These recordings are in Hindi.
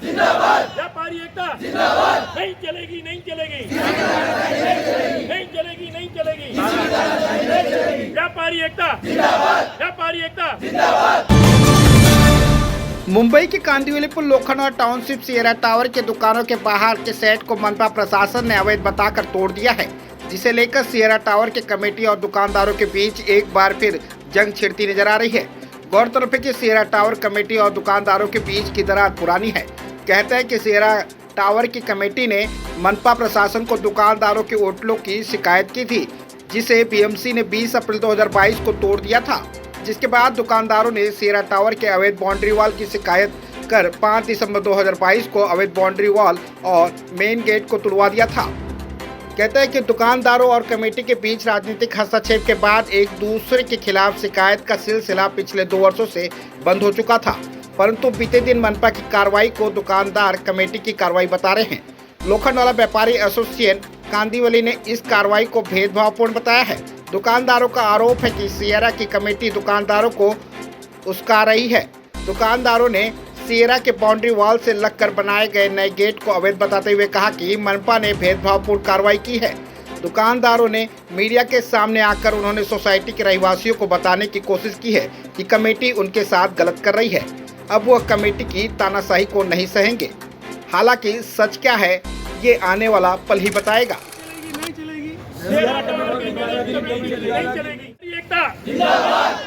व्यापारी एकता नहीं चलेगी, नहीं चलेगी, नहीं चलेगी, नहीं चलेगी। व्यापारी एकता, व्यापारी एकता। मुंबई के कांदिवलीपुर लोखंड और टाउनशिप सियरा टावर के दुकानों के बाहर के सेट को मनपा प्रशासन ने अवैध बताकर तोड़ दिया है, जिसे लेकर सियरा टावर के कमेटी और दुकानदारों के बीच एक बार फिर जंग छिड़ती नजर आ रही है। गौरतलब है कि सियरा टावर कमेटी और दुकानदारों के बीच की दरार पुरानी है। कहते हैं कि सियरा टावर की कमेटी ने मनपा प्रशासन को दुकानदारों के होटलों की शिकायत की थी, जिसे बीएमसी ने 20 अप्रैल 2022 को तोड़ दिया था, जिसके बाद दुकानदारों ने सियरा टावर के अवैध बाउंड्री वॉल की शिकायत कर 5 दिसंबर 2022 को अवैध बाउंड्री वॉल और मेन गेट को तुड़वा दिया था। कहते हैं कि दुकानदारों और कमेटी के बीच राजनीतिक हस्तक्षेप के बाद एक दूसरे के खिलाफ शिकायत का सिलसिला पिछले 2 वर्षों से बंद हो चुका था, परंतु बीते दिन मनपा की कार्रवाई को दुकानदार कमेटी की कार्रवाई बता रहे हैं। लोखंड वाला व्यापारी एसोसिएशन कांदिवली ने इस कार्रवाई को भेदभावपूर्ण बताया है। दुकानदारों का आरोप है कि सियरा की कमेटी दुकानदारों को उस्का रही है। दुकानदारों ने सियरा के बाउंड्री वॉल से लगकर बनाए गए नए गेट को अवैध बताते हुए कहा कि मनपा ने भेदभावपूर्ण कार्रवाई की है। दुकानदारों ने मीडिया के सामने आकर उन्होंने सोसाइटी के रहवासियों को बताने की कोशिश की है कि कमेटी उनके साथ गलत कर रही है। अब वह कमेटी की तानाशाही को नहीं सहेंगे। हालांकि सच क्या है ये आने वाला पल ही बताएगा।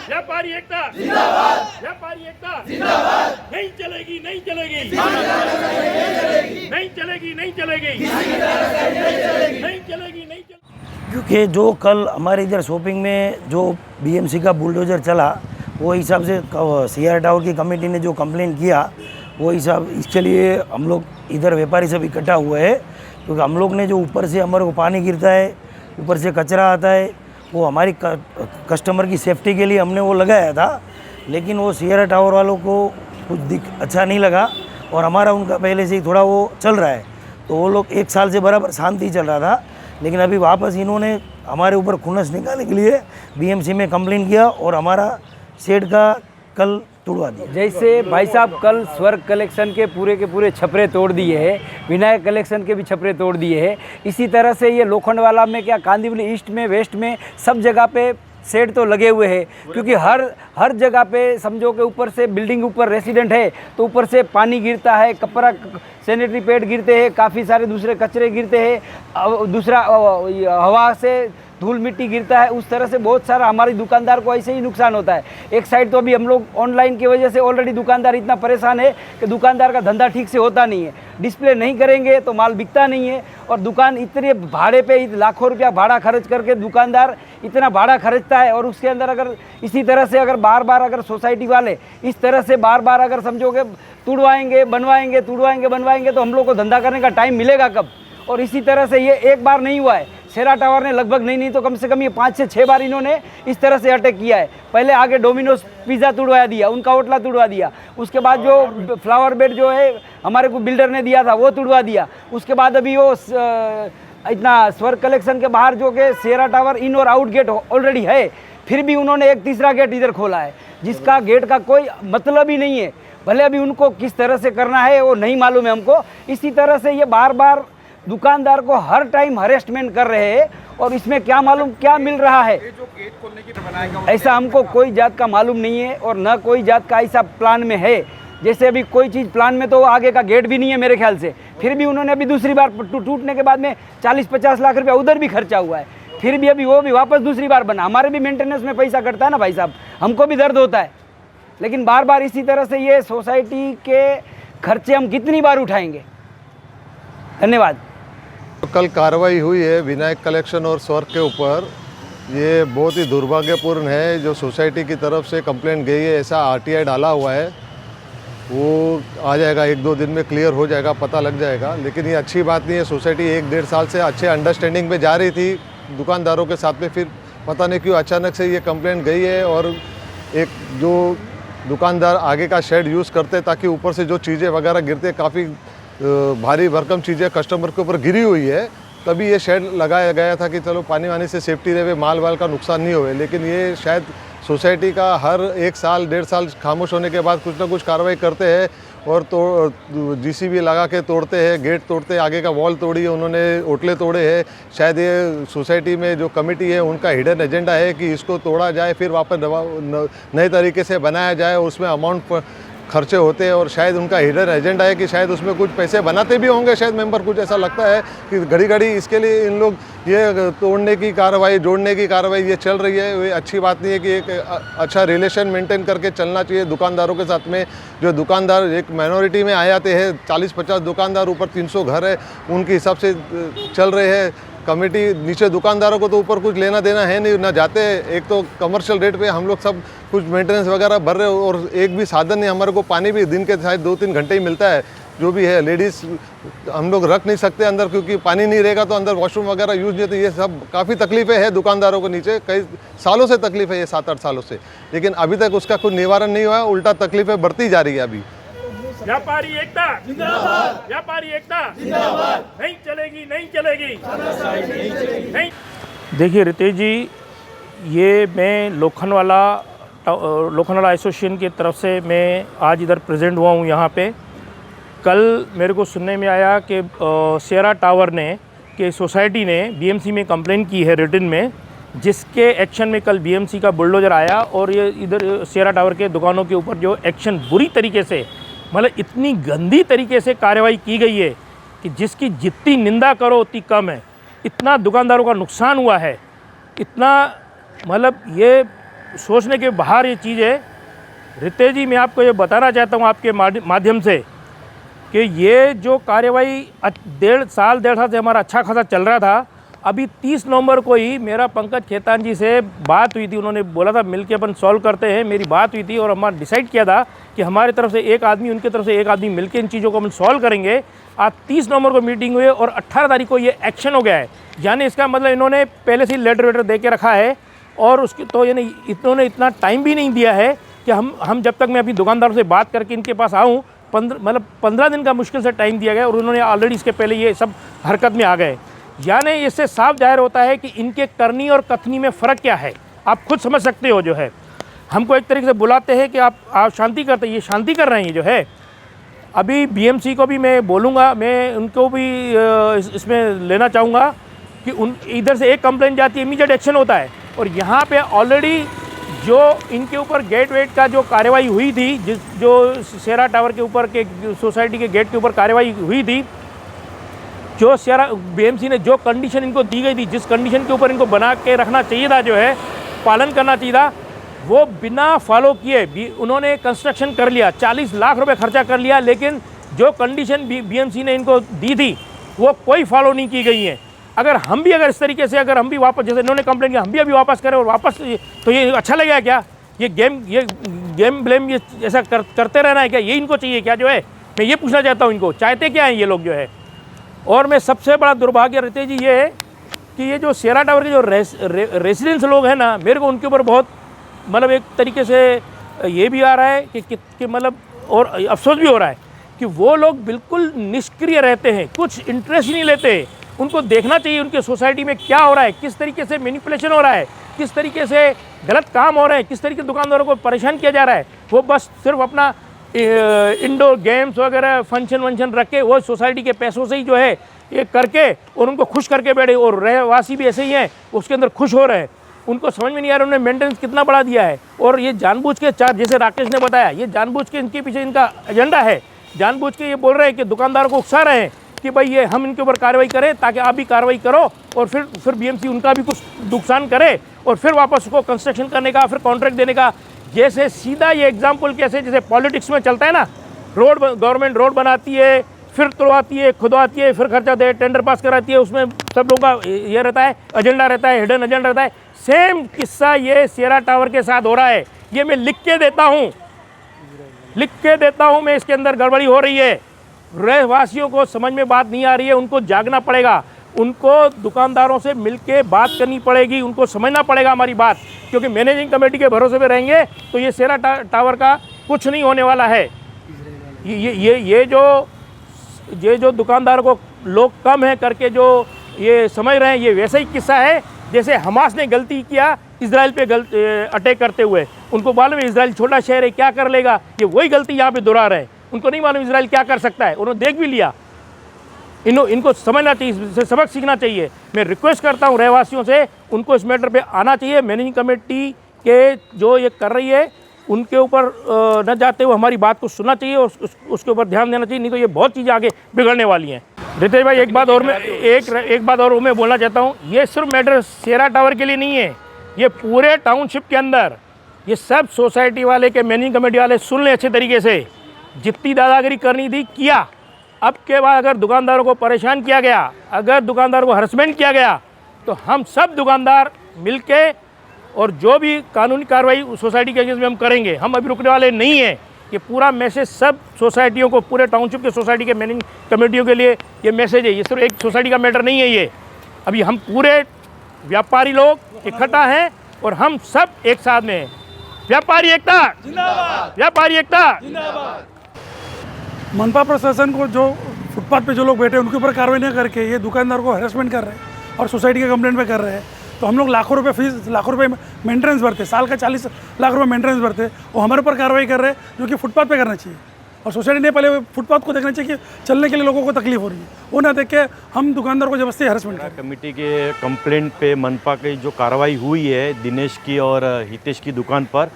व्यापारी एकता, व्यापारी एकता नहीं चलेगी, नहीं चलेगी, नहीं चलेगी, नहीं चलेगी, नहीं चलेगी, नहीं चलेगी। क्योंकि जो कल हमारे इधर शॉपिंग में जो बीएमसी का बुलडोजर चला, वो हिसाब से सियरा टावर की कमेटी ने जो कंप्लेन किया, वो हिसाब इसके लिए हम लोग इधर व्यापारी सब इकट्ठा हुए हैं। क्योंकि हम लोग ने जो ऊपर से हमारे को पानी गिरता है, ऊपर से कचरा आता है, वो हमारी कस्टमर की सेफ्टी के लिए हमने वो लगाया था, लेकिन वो सियरा टावर वालों को कुछ अच्छा नहीं लगा और हमारा उनका पहले से ही थोड़ा वो चल रहा है, तो वो लोग 1 साल से बराबर शांति चल रहा था। लेकिन अभी वापस इन्होंने हमारे ऊपर खुन्नस निकालने के लिए बीएमसी में कंप्लेन किया और हमारा शेड का कल तोड़वा दिया। जैसे भाई साहब कल स्वर्ग कलेक्शन के पूरे छपरे तोड़ दिए हैं, विनायक कलेक्शन के भी छपरे तोड़ दिए हैं, इसी तरह से ये लोखंड वाला में क्या कांदिवली ईस्ट में वेस्ट में सब जगह पे शेड तो लगे हुए हैं। क्योंकि हर जगह पे समझो कि ऊपर से बिल्डिंग ऊपर रेसिडेंट है तो ऊपर से पानी गिरता है, कपड़ा सैनिटरी पैड गिरते हैं, काफ़ी सारे दूसरे कचरे गिरते हैं, दूसरा हवा से धूल मिट्टी गिरता है। उस तरह से बहुत सारा हमारी दुकानदार को ऐसे ही नुकसान होता है। एक साइड तो अभी हम लोग ऑनलाइन की वजह से ऑलरेडी दुकानदार इतना परेशान है कि दुकानदार का धंधा ठीक से होता नहीं है। डिस्प्ले नहीं करेंगे तो माल बिकता नहीं है और दुकान इतने भाड़े पे लाखों रुपया भाड़ा खर्च करके दुकानदार इतना भाड़ा खर्चता है। और उसके अंदर अगर इसी तरह से अगर बार बार अगर सोसाइटी वाले इस तरह से बार बार अगर समझोगे तुड़वाएंगे बनवाएंगे तुड़वाएंगे बनवाएंगे तो हम लोग को धंधा करने का टाइम मिलेगा कब। और इसी तरह से ये एक बार नहीं हुआ है, सियरा टावर ने लगभग नहीं तो कम से कम ये 5 से 6 बार इन्होंने इस तरह से अटैक किया है। पहले आगे डोमिनोज पिज़्ज़ा तुड़वा दिया, उनका होटला तुड़वा दिया, उसके बाद जो फ्लावर बेड जो है हमारे को बिल्डर ने दिया था वो तुड़वा दिया, उसके बाद अभी वो इतना स्वर्ग कलेक्शन के बाहर जो कि सियरा टावर इन और आउट गेट ऑलरेडी है, फिर भी उन्होंने एक तीसरा गेट इधर खोला है जिसका गेट का कोई मतलब ही नहीं है। भले अभी उनको किस तरह से करना है वो नहीं मालूम है हमको। इसी तरह से ये बार बार दुकानदार को हर टाइम हरेसमेंट कर रहे हैं और इसमें क्या मालूम क्या मिल रहा है। ऐसा हमको कोई जात का मालूम नहीं है और न कोई जात का ऐसा प्लान में है। जैसे अभी कोई चीज़ प्लान में तो आगे का गेट भी नहीं है मेरे ख्याल से, फिर भी उन्होंने अभी दूसरी बार टूटने के बाद में 40-50 लाख रुपया उधर भी खर्चा हुआ है, फिर भी अभी वो भी वापस दूसरी बार बना। हमारे भी मेंटेनेंस में पैसा कटता है ना भाई साहब, हमको भी दर्द होता है। लेकिन बार बार इसी तरह से ये सोसाइटी के खर्चे हम कितनी बार उठाएंगे। धन्यवाद। कल कार्रवाई हुई है विनायक कलेक्शन और स्वर्ग के ऊपर, ये बहुत ही दुर्भाग्यपूर्ण है। जो सोसाइटी की तरफ से कंप्लेंट गई है, ऐसा आरटीआई डाला हुआ है, वो आ जाएगा 1-2 दिन में क्लियर हो जाएगा, पता लग जाएगा। लेकिन ये अच्छी बात नहीं है। सोसाइटी 1-1.5 साल से अच्छे अंडरस्टैंडिंग में जा रही थी दुकानदारों के साथ में, फिर पता नहीं क्यों अचानक से ये कंप्लेंट गई है। और एक जो दुकानदार आगे का शेड यूज़ करते ताकि ऊपर से जो चीज़ें वगैरह गिरते, काफ़ी भारी भरकम चीज़ें कस्टमर के ऊपर गिरी हुई है, तभी ये शेड लगाया गया था कि चलो पानी वानी से सेफ्टी रहे, माल वाल का नुकसान नहीं होए। लेकिन ये शायद सोसाइटी का हर 1 साल 1.5 साल खामोश होने के बाद कुछ ना कुछ कार्रवाई करते हैं और तो जीसीबी लगा के तोड़ते हैं, गेट तोड़ते हैं, आगे का वॉल तोड़ी है उन्होंने, ओटले तोड़े हैं। शायद ये सोसाइटी में जो कमेटी है उनका हिडन एजेंडा है कि इसको तोड़ा जाए, फिर वापस नए तरीके से बनाया जाए, उसमें अमाउंट खर्चे होते हैं और शायद उनका हिडन एजेंडा है कि शायद उसमें कुछ पैसे बनाते भी होंगे शायद मेंबर, कुछ ऐसा लगता है कि घड़ी घड़ी इसके लिए इन लोग ये तोड़ने की कार्रवाई, जोड़ने की कार्रवाई ये चल रही है। ये अच्छी बात नहीं है कि एक अच्छा रिलेशन मेंटेन करके चलना चाहिए दुकानदारों के साथ में। जो दुकानदार एक माइनॉरिटी में आ जाते हैं, 40-50 दुकानदार, ऊपर 300 घर है, उनके हिसाब से चल रहे हैं। कमेटी नीचे दुकानदारों को तो ऊपर कुछ लेना देना है नहीं, ना जाते। एक तो कमर्शियल रेट पे हम लोग सब कुछ मेंटेनेंस वगैरह भर रहे हो और एक भी साधन नहीं। हमारे को पानी भी दिन के शायद 2-3 घंटे ही मिलता है, जो भी है। लेडीज़ हम लोग रख नहीं सकते अंदर क्योंकि पानी नहीं रहेगा तो अंदर वॉशरूम वगैरह यूज़ नहीं होते। ये सब काफ़ी तकलीफ़ें हैं दुकानदारों को नीचे, कई सालों से तकलीफ है, ये 7-8 सालों से, लेकिन अभी तक उसका कोई निवारण नहीं हुआ है, उल्टा तकलीफ़ें बढ़ती जा रही है अभी। व्यापारी एकता जिंदाबाद, व्यापारी एकता जिंदाबाद, नहीं चलेगी, नहीं चलेगी, नहीं। देखिए रितेश जी, ये मैं लोखंडवाला एसोसिएशन की तरफ से मैं आज इधर प्रेजेंट हुआ हूँ यहाँ पे। कल मेरे को सुनने में आया कि सियरा टावर ने कि सोसाइटी ने बीएमसी में कंप्लेंट की है रिटन में, जिसके एक्शन में कल बीएमसी का बुलडोजर आया और ये इधर सियरा टावर के दुकानों के ऊपर जो एक्शन बुरी तरीके से, मतलब इतनी गंदी तरीके से कार्रवाई की गई है कि जिसकी जितनी निंदा करो उतनी कम है। इतना दुकानदारों का नुकसान हुआ है, इतना मतलब ये सोचने के बाहर ये चीज़ है। रितेश जी, मैं आपको ये बताना चाहता हूँ आपके माध्यम से कि ये जो कार्रवाई 1.5 साल से हमारा अच्छा खासा चल रहा था। अभी 30 नवंबर को ही मेरा पंकज खेतान जी से बात हुई थी, उन्होंने बोला था मिलके अपन सॉल्व करते हैं। मेरी बात हुई थी और हमारा डिसाइड किया था कि हमारी तरफ से एक आदमी, उनकी तरफ से एक आदमी मिलके इन चीज़ों को हम सॉल्व करेंगे। आज 30 नवंबर को मीटिंग हुई और 18 तारीख को ये एक्शन हो गया है। यानी इसका मतलब इन्होंने पहले से ही लेटर वेटर दे के रखा है और उसकी तो यानी इन्होंने इतना टाइम भी नहीं दिया है कि हम जब तक मैं अपनी दुकानदारों से बात करके इनके पास आऊँ, 15 दिन का मुश्किल से टाइम दिया गया और उन्होंने ऑलरेडी इसके पहले ये सब हरकत में आ गए। यानी इससे साफ जाहिर होता है कि इनके करनी और कथनी में फ़र्क क्या है, आप खुद समझ सकते हो। जो है हमको एक तरीके से बुलाते हैं कि आप शांति करते, ये शांति कर रहे हैं। ये जो है अभी बीएमसी को भी मैं बोलूँगा, मैं उनको भी इसमें लेना चाहूँगा कि इधर से एक कंप्लेंट जाती है, इमीडिएट एक्शन होता है। और यहाँ पे ऑलरेडी जो इनके ऊपर गेट वेट का जो कार्रवाई हुई थी, जो सियरा टावर के ऊपर के सोसाइटी के गेट के ऊपर कार्रवाई हुई थी, जो सियरा बीएमसी ने जो कंडीशन इनको दी गई थी, जिस कंडीशन के ऊपर इनको बना के रखना चाहिए था, जो है पालन करना चाहिए था, वो बिना फॉलो किए उन्होंने कंस्ट्रक्शन कर लिया। 40 लाख रुपए खर्चा कर लिया, लेकिन जो कंडीशन बीएमसी ने इनको दी थी वो कोई फॉलो नहीं की गई है। अगर इस तरीके से हम भी वापस, जैसे इन्होंने कंप्लेन किया, हम भी अभी वापस करें और वापस, तो ये अच्छा लगेगा क्या? ये गेम ब्लेम ये ऐसा करते रहना है क्या? ये इनको चाहिए क्या? जो है मैं ये पूछना चाहता हूँ, इनको चाहते क्या हैं ये लोग जो है। और मैं सबसे बड़ा दुर्भाग्य रितेश जी ये है कि ये जो सियरा टावर के जो रेसिडेंस लोग हैं ना, मेरे को उनके ऊपर बहुत मतलब एक तरीके से ये भी आ रहा है कि मतलब और अफसोस भी हो रहा है कि वो लोग बिल्कुल निष्क्रिय रहते हैं, कुछ इंटरेस्ट नहीं लेते। उनको देखना चाहिए उनके सोसाइटी में क्या हो रहा है, किस तरीके से मैनिपुलेशन हो रहा है, किस तरीके से गलत काम हो रहे हैं, किस तरीके से दुकानदारों को परेशान किया जा रहा है। वो बस सिर्फ अपना इंडोर गेम्स वगैरह फंक्शन रख के वो सोसाइटी के पैसों से ही जो है ये करके और उनको खुश करके बैठे, और रहवासी भी ऐसे ही हैं, उसके अंदर खुश हो रहे हैं। उनको समझ में नहीं आ रहा उन्होंने मेंटेनेंस कितना बढ़ा दिया है। और ये जानबूझ के जैसे राकेश ने बताया, ये जानबूझ के इनके पीछे इनका एजेंडा है। जानबूझ के ये बोल रहे हैं कि दुकानदारों को उकसा रहे हैं कि भाई ये हम इनके ऊपर कार्रवाई करें ताकि आप भी कार्रवाई करो और फिर बीएमसी उनका भी कुछ नुकसान करे और फिर वापस उसको कंस्ट्रक्शन करने का, फिर कॉन्ट्रैक्ट देने का। जैसे सीधा ये एग्जाम्पल कैसे जैसे पॉलिटिक्स में चलता है ना, गवर्नमेंट रोड बनाती है, फिर तुड़वाती है, खुदवाती है, फिर खर्चा दे, टेंडर पास कराती है, उसमें सब लोगों का ये रहता है, एजेंडा रहता है, हिडन एजेंडा रहता है। सेम किस्सा ये सियरा टावर के साथ हो रहा है। ये मैं लिख के देता हूँ मैं, इसके अंदर गड़बड़ी हो रही है। रहवासियों को समझ में बात नहीं आ रही है, उनको जागना पड़ेगा, उनको दुकानदारों से मिलके बात करनी पड़ेगी, उनको समझना पड़ेगा हमारी बात, क्योंकि मैनेजिंग कमेटी के भरोसे पे रहेंगे तो ये सियरा टावर का कुछ नहीं होने वाला है। ये जो दुकानदारों को लोग कम है करके जो ये समझ रहे हैं, ये वैसा ही किस्सा है जैसे हमास ने गलती किया इसराइल पे अटैक करते हुए। उनको मालूम है इसराइल छोटा शहर है, क्या कर लेगा, ये वही गलती यहाँ पे दोहरा रहे हैं। उनको नहीं मालूम इसराइल क्या कर सकता है, उन्होंने देख भी लिया। इनको समझना चाहिए, इससे सबक सीखना चाहिए। मैं रिक्वेस्ट करता हूँ रहवासियों से, उनको इस मैटर पे आना चाहिए। मैनेजिंग कमेटी के जो ये कर रही है उनके ऊपर न जाते हुए हमारी बात को सुनना चाहिए और उसके ऊपर ध्यान देना चाहिए, नहीं तो ये बहुत चीज़ें आगे बिगड़ने वाली हैं। रितेश भाई एक बात और मैं बोलना चाहता हूँ, ये सिर्फ मैटर सियरा टावर के लिए नहीं है, ये पूरे टाउनशिप के अंदर ये सब सोसाइटी वाले के मैनेजिंग कमेटी वाले सुन लें अच्छे तरीके से। जितनी दादागिरी करनी थी किया, अब के बाद अगर दुकानदारों को परेशान किया गया, अगर दुकानदारों को हरसमेंट किया गया, तो हम सब दुकानदार मिलके और जो भी कानूनी कार्रवाई सोसाइटी के अगेंस्ट में हम करेंगे। हम अभी रुकने वाले नहीं हैं। ये पूरा मैसेज सब सोसाइटियों को, पूरे टाउनशिप के सोसाइटी के मैनेजिंग कमेटियों के लिए ये मैसेज है। ये सिर्फ एक सोसाइटी का मैटर नहीं है, ये अभी हम पूरे व्यापारी लोग इकट्ठा हैं और हम सब एक साथ में हैं। व्यापारी एकता जिंदाबाद, व्यापारी एकता जिंदाबाद। मनपा प्रशासन को जो फुटपाथ पे जो लोग बैठे हैं उनके ऊपर कार्रवाई नहीं करके ये दुकानदार को हैरेसमेंट कर रहे हैं और सोसाइटी के कंप्लेंट पे कर रहे हैं। तो हम लोग लाखों रुपए फीस, लाखों रुपए मेंटेनेंस भरते, साल का 40 लाख रुपए मेंटेनेंस भरते, वो हमारे ऊपर कार्रवाई कर रहे हैं, जो कि फुटपाथ पे करना चाहिए। और सोसाइटी ने पहले फुटपाथ को देखना चाहिए कि चलने के लिए लोगों को तकलीफ हो रही है, वो ना देख के हम दुकानदार को जबरदस्ती हैरेसमेंट करें। कमेटी के कंप्लेंट पे मनपा की जो कार्रवाई हुई है दिनेश की और हितेश की दुकान पर,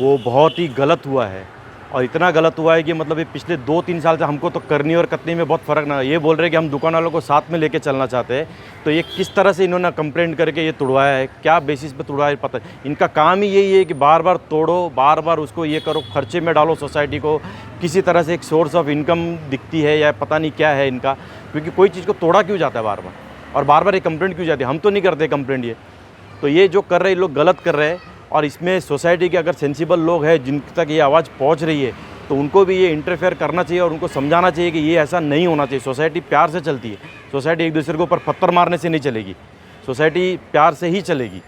वो बहुत ही गलत हुआ है। और इतना गलत हुआ है कि मतलब ये पिछले 2-3 साल से हमको तो करनी और कतनी में बहुत फ़र्क ना। ये बोल रहे हैं कि हम दुकान वालों को साथ में लेके चलना चाहते हैं, तो ये किस तरह से इन्होंने कंप्लेंट करके ये तुड़वाया है, क्या बेसिस पे तुड़वाया है पता। इनका काम ही यही है कि बार बार तोड़ो, बार बार उसको ये करो, खर्चे में डालो सोसाइटी को, किसी तरह से एक सोर्स ऑफ इनकम दिखती है या पता नहीं क्या है इनका। क्योंकि कोई चीज़ को तोड़ा क्यों जाता है बार बार, और बार बार ये कंप्लेंट क्यों जाती है। हम तो नहीं करते कंप्लेंट, ये तो ये जो कर रहे हैं लोग गलत कर रहे हैं। और इसमें सोसाइटी के अगर सेंसिबल लोग हैं जिन तक ये आवाज़ पहुँच रही है, तो उनको भी ये इंटरफेयर करना चाहिए और उनको समझाना चाहिए कि ये ऐसा नहीं होना चाहिए। सोसाइटी प्यार से चलती है, सोसाइटी एक दूसरे के ऊपर पत्थर मारने से नहीं चलेगी, सोसाइटी प्यार से ही चलेगी।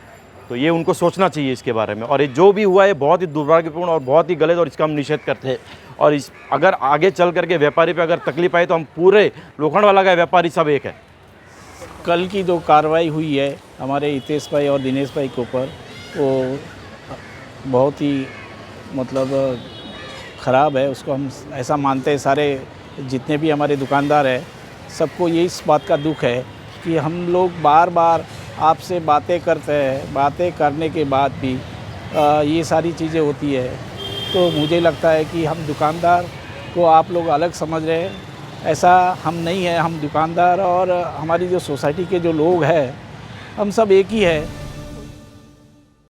तो ये उनको सोचना चाहिए इसके बारे में। और ये जो भी हुआ है बहुत ही दुर्भाग्यपूर्ण और बहुत ही गलत, और इसका हम निषेध करते हैं। और इस अगर आगे चल करके व्यापारी पे अगर तकलीफ आए तो हम पूरे लोखंडवाला का व्यापारी सब एक है। कल की जो कार्रवाई हुई है हमारे हितेश भाई और दिनेश भाई के ऊपर, वो बहुत ही मतलब ख़राब है। उसको हम ऐसा मानते हैं, सारे जितने भी हमारे दुकानदार हैं सबको ये इस बात का दुख है कि हम लोग बार बार आपसे बातें करते हैं, बातें करने के बाद भी ये सारी चीज़ें होती है। तो मुझे लगता है कि हम दुकानदार को आप लोग अलग समझ रहे हैं, ऐसा हम नहीं है। हम दुकानदार और हमारी जो सोसाइटी के जो लोग हैं हम सब एक ही है।